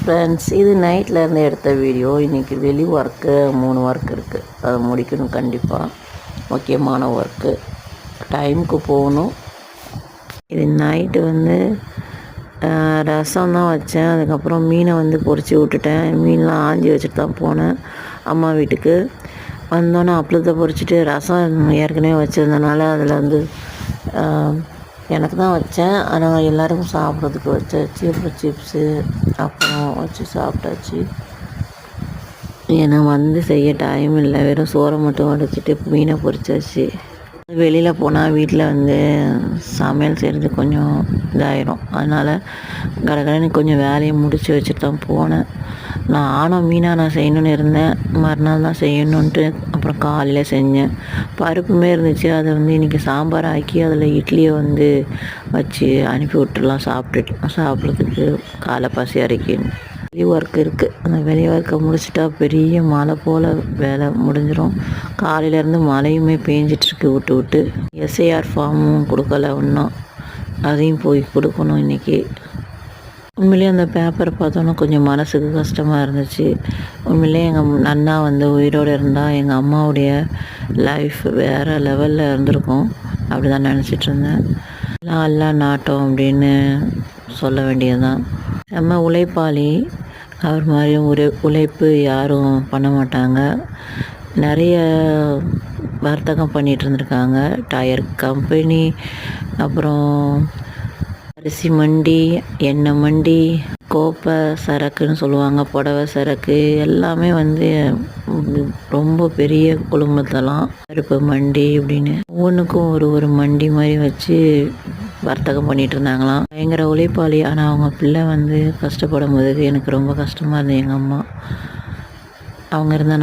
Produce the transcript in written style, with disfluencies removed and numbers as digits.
Friends, இது நைட்லேருந்து எடுத்த video. இன்றைக்கி வெளி ஒர்க்கு 3 ஒர்க் இருக்குது, அதை முடிக்கணும். கண்டிப்பாக முக்கியமான ஒர்க்கு, டைமுக்கு போகணும். இது நைட்டு ரசம் தான் வச்சேன். அதுக்கப்புறம் மீனை பொரிச்சு விட்டுட்டேன். மீன்லாம் ஆஞ்சி வச்சுட்டு தான் போனேன் அம்மா வீட்டுக்கு. வந்தோன்னே அப்பளத்தை பொரிச்சிட்டு ரசம் ஏற்கனவே வச்சுருந்தனால அதில் எனக்கு தான் வச்சேன். ஆனால் எல்லோருக்கும் சாப்பிட்றதுக்கு வச்சாச்சு. அப்புறம் சிப்ஸு அப்புறம் வச்சு சாப்பிட்டாச்சு. ஏன்னா செய்ய டைம் இல்லை, வெறும் சோறை மட்டும் வடிச்சிட்டு மீனை பொரிச்சாச்சு. வெளியில் போனால் வீட்டில் சமையல் செய்கிறது கொஞ்சம் இதாயிரும். அதனால் கடகடன்னு கொஞ்சம் வேலையை முடித்து வச்சுட்டு தான் போனேன். நான் செய்யணுன்னு இருந்தேன், மறுநாள் தான் செய்யணுன்ட்டு அப்புறம் காலையில் செஞ்சேன். பருப்புமே இருந்துச்சு, அதை இன்றைக்கி சாம்பார் ஆக்கி அதில் இட்லியை வச்சு அனுப்பி விட்டுலாம் சாப்பிட்றதுக்கு காலை பசி அரைக்கணும். வெளி ஒர்க் இருக்குது, அந்த வெளி ஒர்க்கை முடிச்சுட்டா பெரிய மழை போல் வேலை முடிஞ்சிடும். காலையிலேருந்து மழையுமே பேஞ்சிட்ருக்கு விட்டு விட்டு. எஸ்ஐஆர் ஃபார்மும் கொடுக்கல இன்னும், அதையும் போய் கொடுக்கணும் இன்றைக்கி. உண்மையிலே அந்த பேப்பரை பார்த்தோன்னா கொஞ்சம் மனசுக்கு கஷ்டமாக இருந்துச்சு. உண்மையிலே எங்கள் அண்ணா உயிரோடு இருந்தால் எங்கள் அம்மாவுடைய லைஃப் வேறு லெவலில் இருந்திருக்கும். அப்படி தான் நினச்சிட்டு இருந்தேன். எல்லாம் நாட்டம் அப்படின்னு சொல்ல வேண்டியது தான். நம்ம உழைப்பாளி, அவர் மாதிரி உழைப்பு யாரும் பண்ண மாட்டாங்க. நிறைய வர்த்தகம் பண்ணிகிட்டு இருந்திருக்காங்க. டயர் கம்பெனி, அப்புறம் அரிசி மண்டி, எண்ணெய் மண்டி, கோப்பை சரக்குன்னு சொல்லுவாங்க, புடவை சரக்கு எல்லாமே ரொம்ப பெரிய குடும்பத்தெல்லாம் பருப்பு மண்டி அப்படின்னு ஒவ்வொன்றுக்கும் ஒரு மண்டி மாதிரி வச்சு வர்த்தகம் பண்ணிகிட்டு இருந்தாங்களாம். பயங்கர உழைப்பாளி. ஆனால் அவங்க பிள்ளை கஷ்டப்படும் போது எனக்கு ரொம்ப கஷ்டமாக இருந்தது. எங்கள் அம்மா அவங்க இருந்தால்